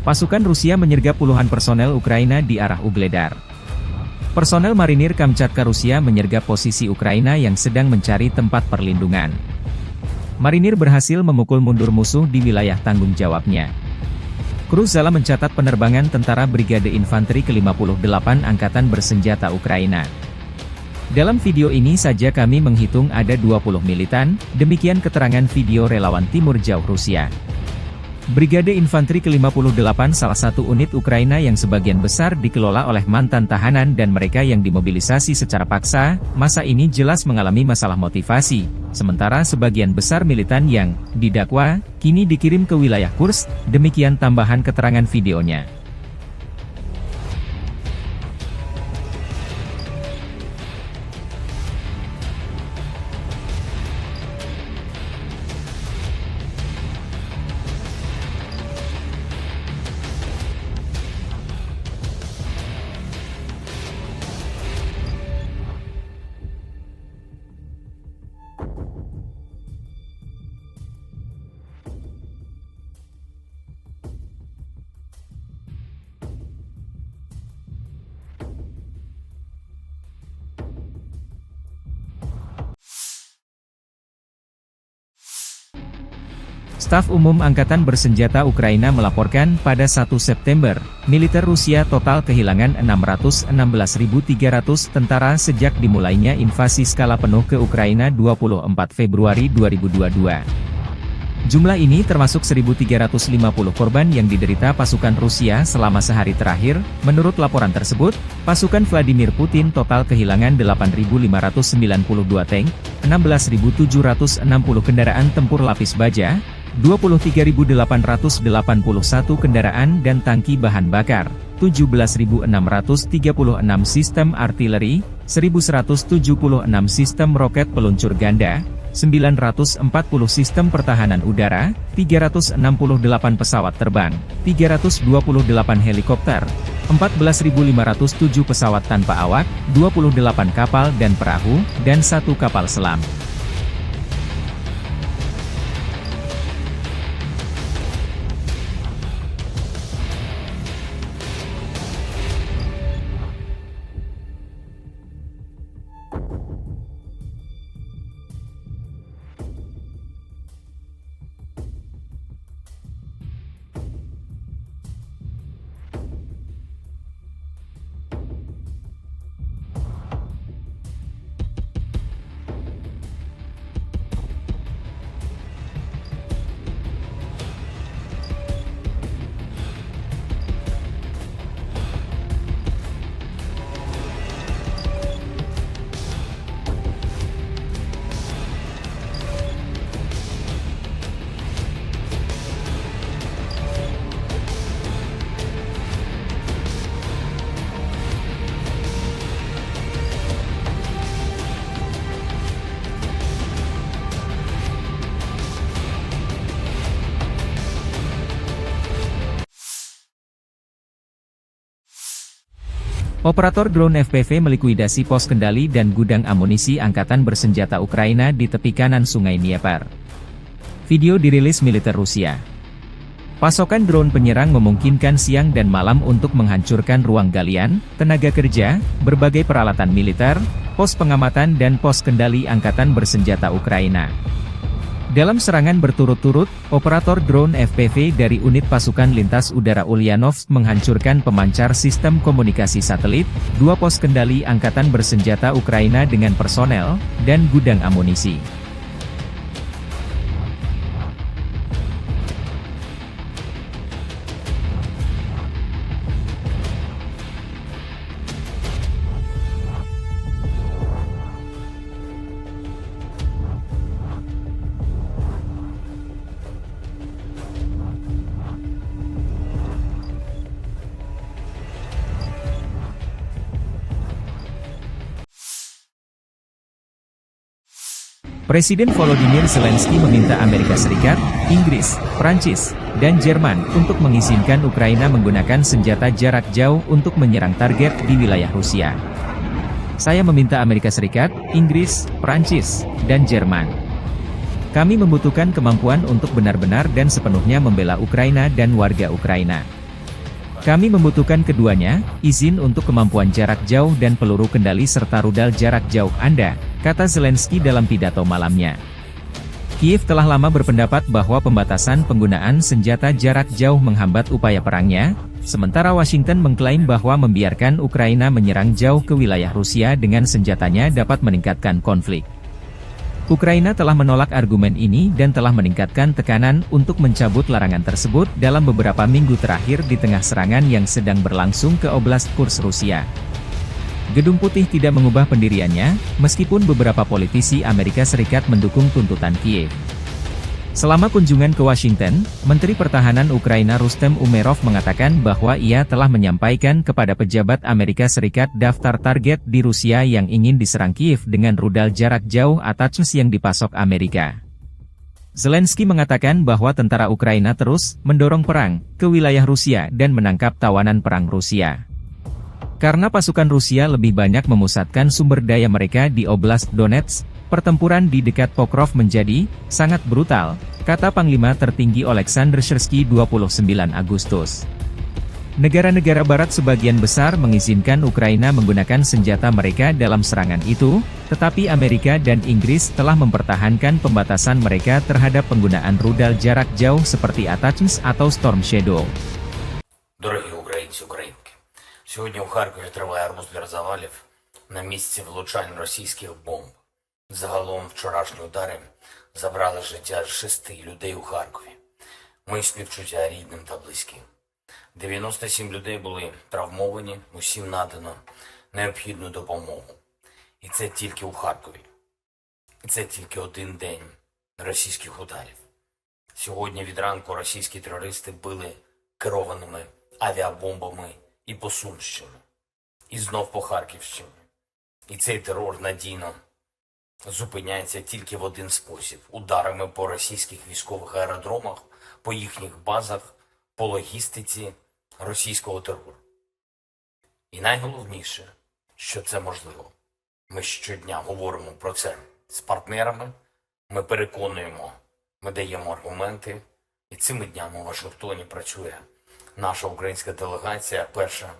Pasukan Rusia menyergap puluhan personel Ukraina di arah Ugledar. Personel marinir Kamchatka Rusia menyergap posisi Ukraina yang sedang mencari tempat perlindungan. Marinir berhasil memukul mundur musuh di wilayah tanggung jawabnya. Kru Zala mencatat penerbangan tentara Brigade Infanteri ke-58 Angkatan Bersenjata Ukraina. Dalam video ini saja kami menghitung ada 20 militan, demikian keterangan video relawan Timur Jauh Rusia. Brigade Infanteri ke-58 salah satu unit Ukraina yang sebagian besar dikelola oleh mantan tahanan dan mereka yang dimobilisasi secara paksa, masa ini jelas mengalami masalah motivasi, sementara sebagian besar militan yang didakwa, kini dikirim ke wilayah Kursk, demikian tambahan keterangan videonya. Staf Umum Angkatan Bersenjata Ukraina melaporkan pada 1 September, militer Rusia total kehilangan 616.300 tentara sejak dimulainya invasi skala penuh ke Ukraina 24 Februari 2022. Jumlah ini termasuk 1.350 korban yang diderita pasukan Rusia selama sehari terakhir. Menurut laporan tersebut, pasukan Vladimir Putin total kehilangan 8.592 tank, 16.760 kendaraan tempur lapis baja, 23.881 kendaraan dan tangki bahan bakar, 17.636 sistem artileri, 1.176 sistem roket peluncur ganda, 940 sistem pertahanan udara, 368 pesawat terbang, 328 helikopter, 14.507 pesawat tanpa awak, 28 kapal dan perahu, dan 1 kapal selam. Operator drone FPV melikuidasi pos kendali dan gudang amunisi Angkatan Bersenjata Ukraina di tepi kanan Sungai Dnieper. Video dirilis militer Rusia. Pasokan drone penyerang memungkinkan siang dan malam untuk menghancurkan ruang galian, tenaga kerja, berbagai peralatan militer, pos pengamatan dan pos kendali Angkatan Bersenjata Ukraina. Dalam serangan berturut-turut, operator drone FPV dari unit pasukan lintas udara Ulyanovsk menghancurkan pemancar sistem komunikasi satelit, 2 pos kendali Angkatan Bersenjata Ukraina dengan personel, dan gudang amunisi. Presiden Volodymyr Zelensky meminta Amerika Serikat, Inggris, Prancis, dan Jerman untuk mengizinkan Ukraina menggunakan senjata jarak jauh untuk menyerang target di wilayah Rusia. Saya meminta Amerika Serikat, Inggris, Prancis, dan Jerman. Kami membutuhkan kemampuan untuk benar-benar dan sepenuhnya membela Ukraina dan warga Ukraina. Kami membutuhkan keduanya, izin untuk kemampuan jarak jauh dan peluru kendali serta rudal jarak jauh Anda, kata Zelensky dalam pidato malamnya. Kiev telah lama berpendapat bahwa pembatasan penggunaan senjata jarak jauh menghambat upaya perangnya, sementara Washington mengklaim bahwa membiarkan Ukraina menyerang jauh ke wilayah Rusia dengan senjatanya dapat meningkatkan konflik. Ukraina telah menolak argumen ini dan telah meningkatkan tekanan untuk mencabut larangan tersebut dalam beberapa minggu terakhir di tengah serangan yang sedang berlangsung ke Oblast Kursk Rusia. Gedung Putih tidak mengubah pendiriannya, meskipun beberapa politisi Amerika Serikat mendukung tuntutan Kiev. Selama kunjungan ke Washington, Menteri Pertahanan Ukraina Rustem Umerov mengatakan bahwa ia telah menyampaikan kepada pejabat Amerika Serikat daftar target di Rusia yang ingin diserang Kiev dengan rudal jarak jauh ATACMS yang dipasok Amerika. Zelensky mengatakan bahwa tentara Ukraina terus mendorong perang ke wilayah Rusia dan menangkap tawanan perang Rusia. Karena pasukan Rusia lebih banyak memusatkan sumber daya mereka di Oblast Donetsk, pertempuran di dekat Pokrov menjadi sangat brutal, kata Panglima tertinggi Oleksandr Syrsky 29 Agustus. Negara-negara barat sebagian besar mengizinkan Ukraina menggunakan senjata mereka dalam serangan itu, tetapi Amerika dan Inggris telah mempertahankan pembatasan mereka terhadap penggunaan rudal jarak jauh seperti ATACMS atau Storm Shadow. Дорогі українці, українки, сьогодні у Харкові триває розбір завалів на місці влучань російських бомб. Загалом вчорашні удари забрали життя 6 людей у Харкові. Мої співчуття рідним та близьким. 97 людей були травмовані, усім надано необхідну допомогу. І це тільки у Харкові. І це тільки один день російських ударів. Сьогодні від ранку російські терористи били керованими авіабомбами і по Сумщині, і знов по Харківщині. І цей терор надійно зупиняється тільки в один спосіб – ударами по російських військових аеродромах, по їхніх базах, по логістиці російського терору. І найголовніше, що це можливо. Ми щодня говоримо про це з партнерами, ми переконуємо, ми даємо аргументи, і цими днями у Вашингтоні працює наша українська делегація, перша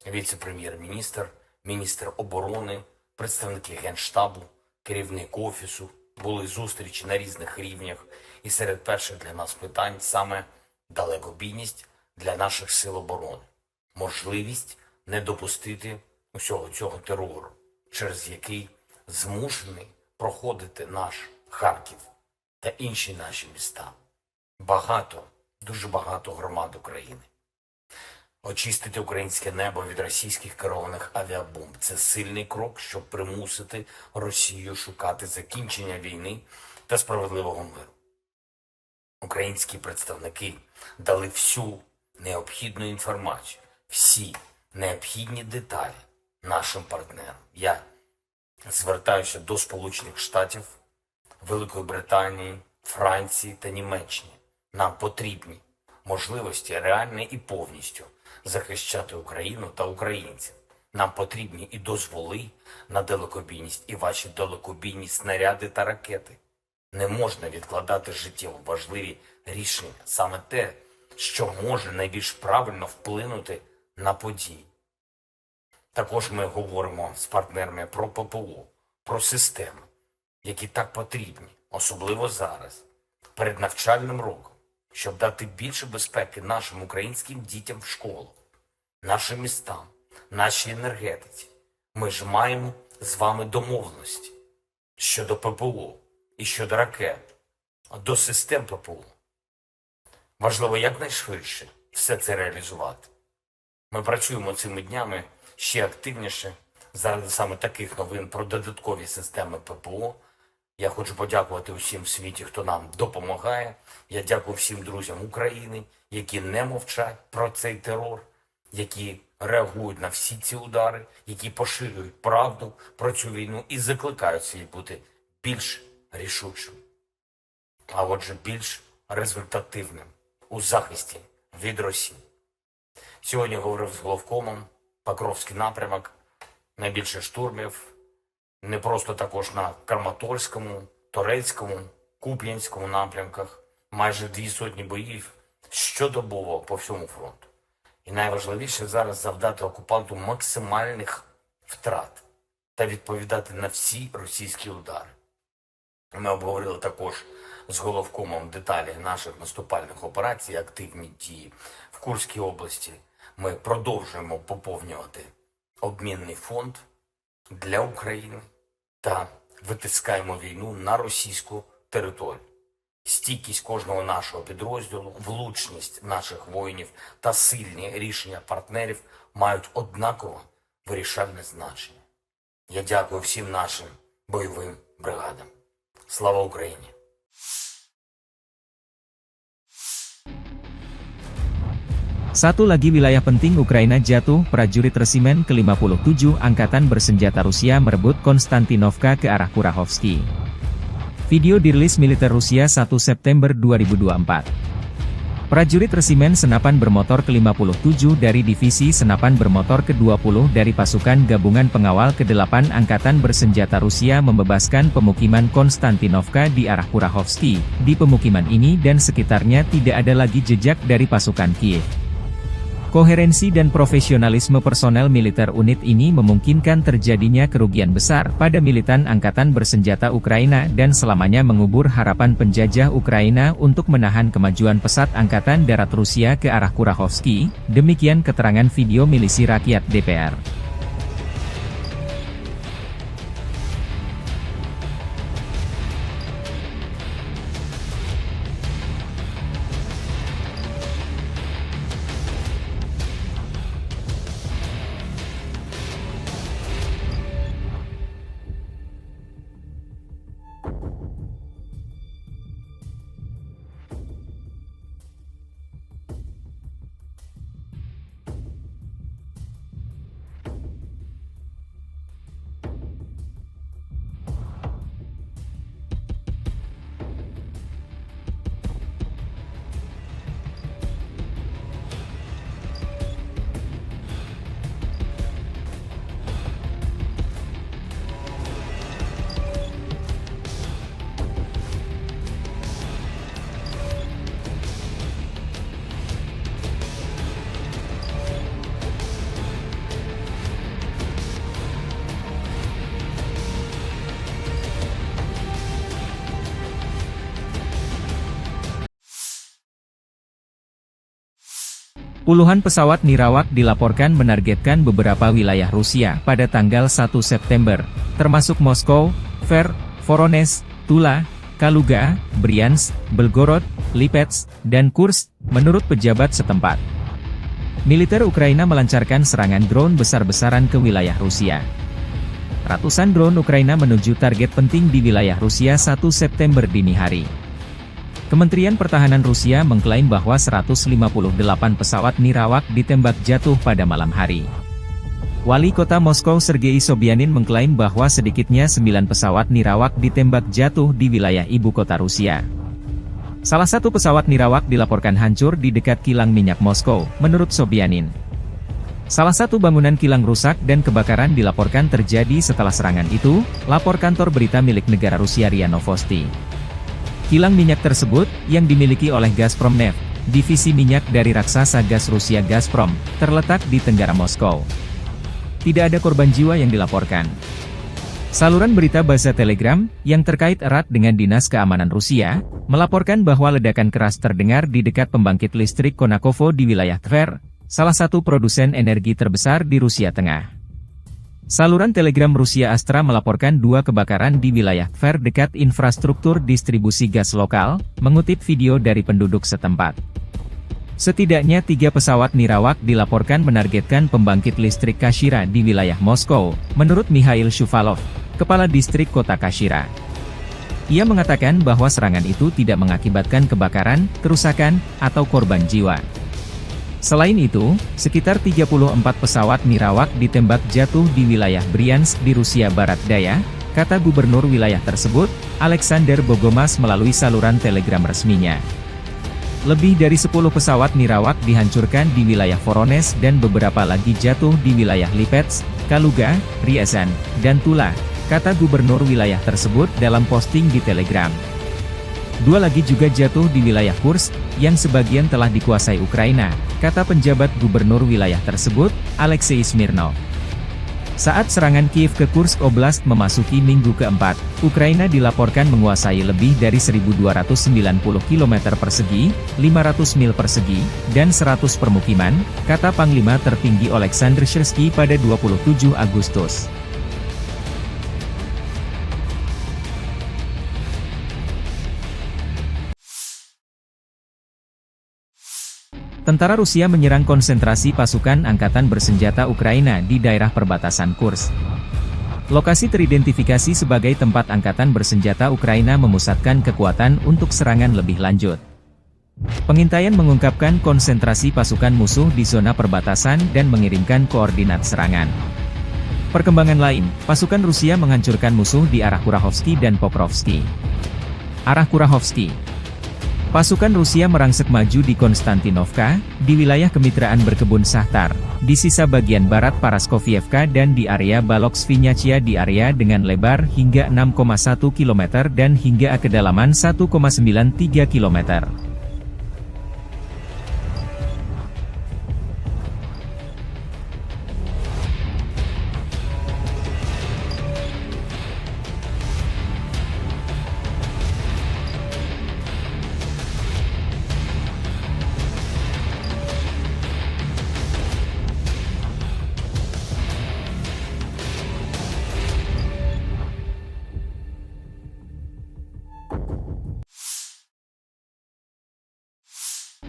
віце-прем'єр-міністр, міністр оборони, представники Генштабу, керівник Офісу, були зустрічі на різних рівнях, і серед перших для нас питань саме далекобійність для наших сил оборони, можливість не допустити усього цього терору, через який змушений проходити наш Харків та інші наші міста. Багато, дуже багато громад України. Очистити українське небо від російських керованих авіабомб – це сильний крок, щоб примусити Росію шукати закінчення війни та справедливого миру. Українські представники дали всю необхідну інформацію, всі необхідні деталі нашим партнерам. Я звертаюся до Сполучених Штатів, Великої Британії, Франції та Німеччини. Нам потрібні можливості реально і повністю захищати Україну та українців. Нам потрібні і дозволи на далекобійність, і ваші далекобійні снаряди та ракети. Не можна відкладати життєво важливі рішення, саме те, що може найбільш правильно вплинути на події. Також ми говоримо з партнерами про ППО, про системи, які так потрібні, особливо зараз, перед навчальним роком, щоб дати більше безпеки нашим українським дітям в школах, нашим містам, нашій енергетиці. Ми ж маємо з вами домовленості щодо ППО і щодо ракет, до систем ППО. Важливо якнайшвидше все це реалізувати. Ми працюємо цими днями ще активніше заради саме таких новин про додаткові системи ППО. Я хочу подякувати усім в світі, хто нам допомагає. Я дякую всім друзям України, які не мовчать про цей терор, які реагують на всі ці удари, які поширюють правду про цю війну і закликають світ бути більш рішучим, а отже більш результативним у захисті від Росії. Сьогодні говорив з головкомом, Покровський напрямок, найбільше штурмів, не просто також на Краматорському, Торецькому, Куп'янському напрямках, майже 200 боїв щодобово по всьому фронту. І найважливіше зараз завдати окупанту максимальних втрат та відповідати на всі російські удари. Ми обговорили також з головкомом деталі наших наступальних операцій, активні дії в Курській області. Ми продовжуємо поповнювати обмінний фонд для України та витискаємо війну на російську територію. Стійкість кожного нашого підрозділу, влучність наших воїнів та сильні рішення партнерів мають однаково вирішальне значення. Я дякую всім нашим бойовим бригадам. Слава Україні! Satu lagi wilayah penting Ukraina jatuh, prajurit resimen ke-57 Angkatan Bersenjata Rusia merebut Konstantinovka ke arah Kurahovsky. Video dirilis militer Rusia 1 September 2024. Prajurit resimen senapan bermotor ke-57 dari Divisi Senapan Bermotor ke-20 dari Pasukan Gabungan Pengawal ke-8 Angkatan Bersenjata Rusia membebaskan pemukiman Konstantinovka di arah Kurahovsky. Di pemukiman ini dan sekitarnya tidak ada lagi jejak dari pasukan Kiev. Koherensi dan profesionalisme personel militer unit ini memungkinkan terjadinya kerugian besar pada militan Angkatan Bersenjata Ukraina dan selamanya mengubur harapan penjajah Ukraina untuk menahan kemajuan pesat Angkatan Darat Rusia ke arah Kurahovsky, demikian keterangan video milisi rakyat DPR. Puluhan pesawat nirawak dilaporkan menargetkan beberapa wilayah Rusia pada tanggal 1 September, termasuk Moskow, Tver, Voronezh, Tula, Kaluga, Bryansk, Belgorod, Lipetsk, dan Kursk, menurut pejabat setempat. Militer Ukraina melancarkan serangan drone besar-besaran ke wilayah Rusia. Ratusan drone Ukraina menuju target penting di wilayah Rusia 1 September dini hari. Kementerian Pertahanan Rusia mengklaim bahwa 158 pesawat nirawak ditembak jatuh pada malam hari. Wali kota Moskow Sergei Sobyanin mengklaim bahwa sedikitnya 9 pesawat nirawak ditembak jatuh di wilayah ibu kota Rusia. Salah satu pesawat nirawak dilaporkan hancur di dekat kilang minyak Moskow, menurut Sobyanin. Salah satu bangunan kilang rusak dan kebakaran dilaporkan terjadi setelah serangan itu, lapor kantor berita milik negara Rusia RIA Novosti. Kilang minyak tersebut, yang dimiliki oleh Gazprom Neft, divisi minyak dari raksasa gas Rusia Gazprom, terletak di tenggara Moskow. Tidak ada korban jiwa yang dilaporkan. Saluran berita bahasa Telegram, yang terkait erat dengan Dinas Keamanan Rusia, melaporkan bahwa ledakan keras terdengar di dekat pembangkit listrik Konakovo di wilayah Tver, salah satu produsen energi terbesar di Rusia Tengah. Saluran Telegram Rusia Astra melaporkan 2 kebakaran di wilayah Tver dekat infrastruktur distribusi gas lokal, mengutip video dari penduduk setempat. Setidaknya 3 pesawat nirawak dilaporkan menargetkan pembangkit listrik Kashira di wilayah Moskow, menurut Mikhail Shuvalov, kepala distrik kota Kashira. Ia mengatakan bahwa serangan itu tidak mengakibatkan kebakaran, kerusakan, atau korban jiwa. Selain itu, sekitar 34 pesawat nirawak ditembak jatuh di wilayah Bryansk di Rusia Barat Daya, kata gubernur wilayah tersebut, Alexander Bogomas melalui saluran Telegram resminya. Lebih dari 10 pesawat nirawak dihancurkan di wilayah Voronezh dan beberapa lagi jatuh di wilayah Lipetsk, Kaluga, Ryazan, dan Tula, kata gubernur wilayah tersebut dalam posting di Telegram. Dua lagi juga jatuh di wilayah Kursk, yang sebagian telah dikuasai Ukraina, kata penjabat gubernur wilayah tersebut, Alexei Smirnov. Saat serangan Kiev ke Kursk Oblast memasuki minggu keempat, Ukraina dilaporkan menguasai lebih dari 1.290 km persegi, 500 mil persegi, dan 100 permukiman, kata Panglima tertinggi Oleksandr Syrsky pada 27 Agustus. Tentara Rusia menyerang konsentrasi pasukan angkatan bersenjata Ukraina di daerah perbatasan Kursk. Lokasi teridentifikasi sebagai tempat angkatan bersenjata Ukraina memusatkan kekuatan untuk serangan lebih lanjut. Pengintaian mengungkapkan konsentrasi pasukan musuh di zona perbatasan dan mengirimkan koordinat serangan. Perkembangan lain, pasukan Rusia menghancurkan musuh di arah Kurahovsky dan Pokrovsky. Arah Kurahovsky. Pasukan Rusia merangsek maju di Konstantinovka, di wilayah kemitraan berkebun Shahtar, di sisa bagian barat Paraskovievka dan di area Balok-Svinyachia di area dengan lebar hingga 6,1 km dan hingga kedalaman 1,93 km.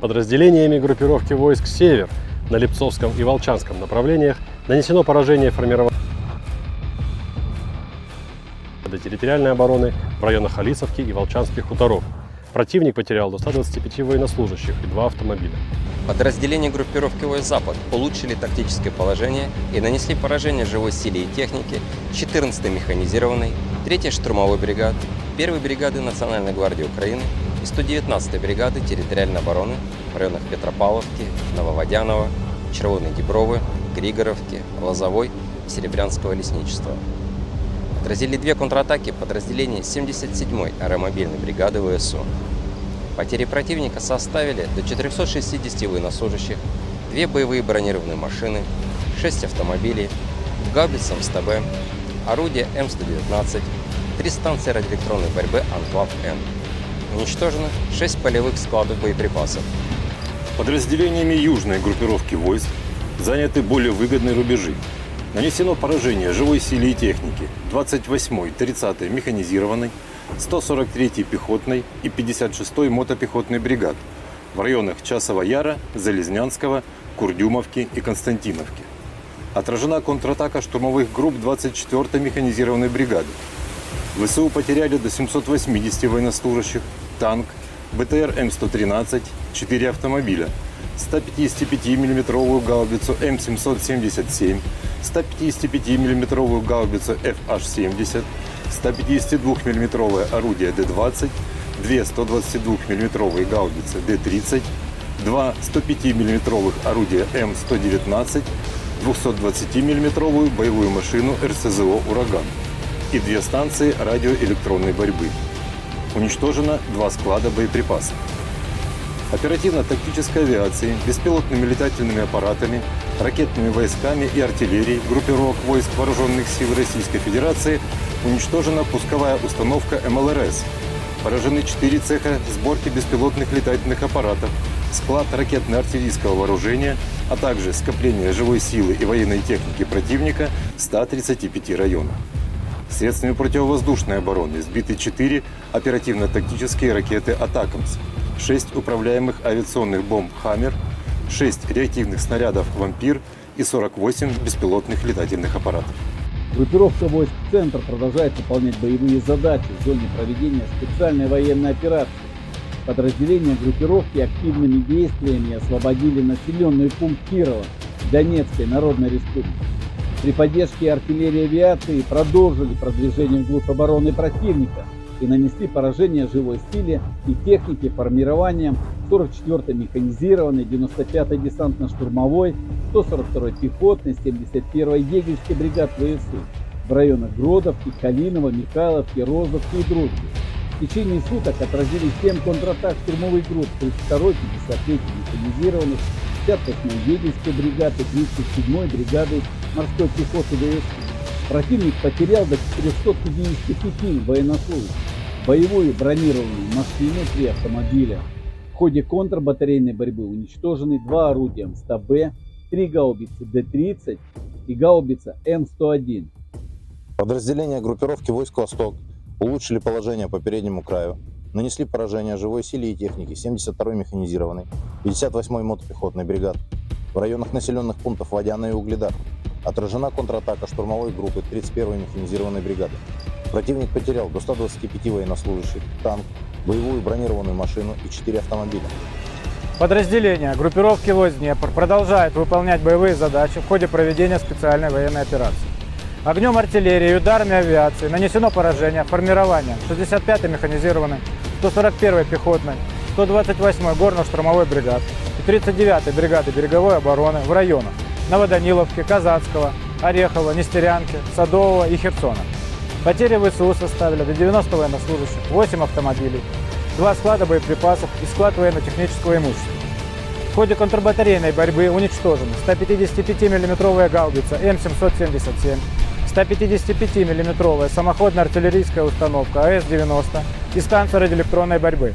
Подразделениями группировки войск «Север» на Липцовском и Волчанском направлениях нанесено поражение формированию территориальной обороны в районах Алисовки и Волчанских хуторов. Противник потерял до 125 военнослужащих и 2 автомобиля. Подразделения группировки войск «Запад» улучшили тактическое положение и нанесли поражение живой силе и технике 14-й механизированной, 3-й штурмовой бригады, 1-й бригады Национальной гвардии Украины и 119-й бригады территориальной обороны в районах Петропавловки, Нововодяново, Червоной Дебровы, Григоровки, Лозовой и Серебрянского лесничества. Отразили 2 контратаки подразделений 77-й аэромобильной бригады ВСУ. Потери противника составили до 460 военнослужащих, 2 боевые бронированные машины, 6 автомобилей, гаубица МСТБ, орудия М119, 3 станции радиоэлектронной борьбы Анклав-Н. Уничтожено 6 полевых складов боеприпасов. Подразделениями южной группировки войск заняты более выгодные рубежи. Нанесено поражение живой силе и технике 28-й, 30-й механизированной, 143-й пехотной и 56-й мотопехотной бригад в районах Часова Яра, Залезнянского, Курдюмовки и Константиновки. Отражена контратака штурмовых групп 24-й механизированной бригады. ВСУ потеряли до 780 военнослужащих, танк, БТР М113, 4 автомобиля, 155 мм гаубицу М777, 155 мм гаубицу FH-70, 152 мм орудие Д-20, 2 122 мм гаубицы Д-30, 2 105 мм орудия М119, 220 мм боевую машину РСЗО «Ураган» и 2 станции радиоэлектронной борьбы. Уничтожено 2 склада боеприпасов. Оперативно-тактической авиацией, беспилотными летательными аппаратами, ракетными войсками и артиллерией группировок войск Вооруженных сил Российской Федерации уничтожена пусковая установка МЛРС. Поражены 4 цеха сборки беспилотных летательных аппаратов, склад ракетно-артиллерийского вооружения, а также скопление живой силы и военной техники противника в 135 районах. Средствами противовоздушной обороны сбиты 4 оперативно-тактические ракеты «Атакамс», 6 управляемых авиационных бомб «Хаммер», 6 реактивных снарядов «Вампир» и 48 беспилотных летательных аппаратов. Группировка войск «Центр» продолжает выполнять боевые задачи в зоне проведения специальной военной операции. Подразделения группировки активными действиями освободили населенный пункт Кирова Донецкой Народной Республики. При поддержке артиллерии и авиации продолжили продвижение вглубь обороны противника и нанесли поражение живой силе и технике формированием 44-й механизированной, 95-й десантно-штурмовой, 142-й пехотной, 71-й егерской бригад ВСУ в районах Гродовки, Калинова, Михайловки, Розовки и Дружбы. течение суток отразили 7 контратак штурмовых групп 32-й, 53-й механизированных, 58-й Егерской бригады, 37-й бригады морской пехоты ВС. Противник потерял до 455 военнослужащих, боевую бронированную машину 3 автомобиля. В ходе контрбатарейной борьбы уничтожены 2 орудия МСТ-Б, 3 гаубицы Д-30 и гаубица М-101. Подразделения группировки войск «Восток» улучшили положение по переднему краю, нанесли поражение живой силе и технике 72-й механизированной, 58-й мотопехотной бригад в районах населенных пунктов Водяное и Угледар. Отражена контратака штурмовой группы 31-й механизированной бригады. Противник потерял до 125 военнослужащих, танк, боевую бронированную машину и 4 автомобиля. Подразделения группировки войск «Днепр» продолжают выполнять боевые задачи в ходе проведения специальной военной операции. Огнем артиллерии и ударами авиации нанесено поражение формирования 65-й механизированной, 141-й пехотной, 128-й горно-штурмовой бригад и 39-й бригады береговой обороны в районах Новоданиловки, Казацкого, Орехова, Нестерянки, Садового и Херсона. Потери ВСУ составили до 90 военнослужащих, 8 автомобилей, 2 склада боеприпасов и склад военно-технического имущества. В ходе контрбатарейной борьбы уничтожены 155 мм гаубица М777, 155 мм самоходная артиллерийская установка АС-90 и станция радиоэлектронной борьбы.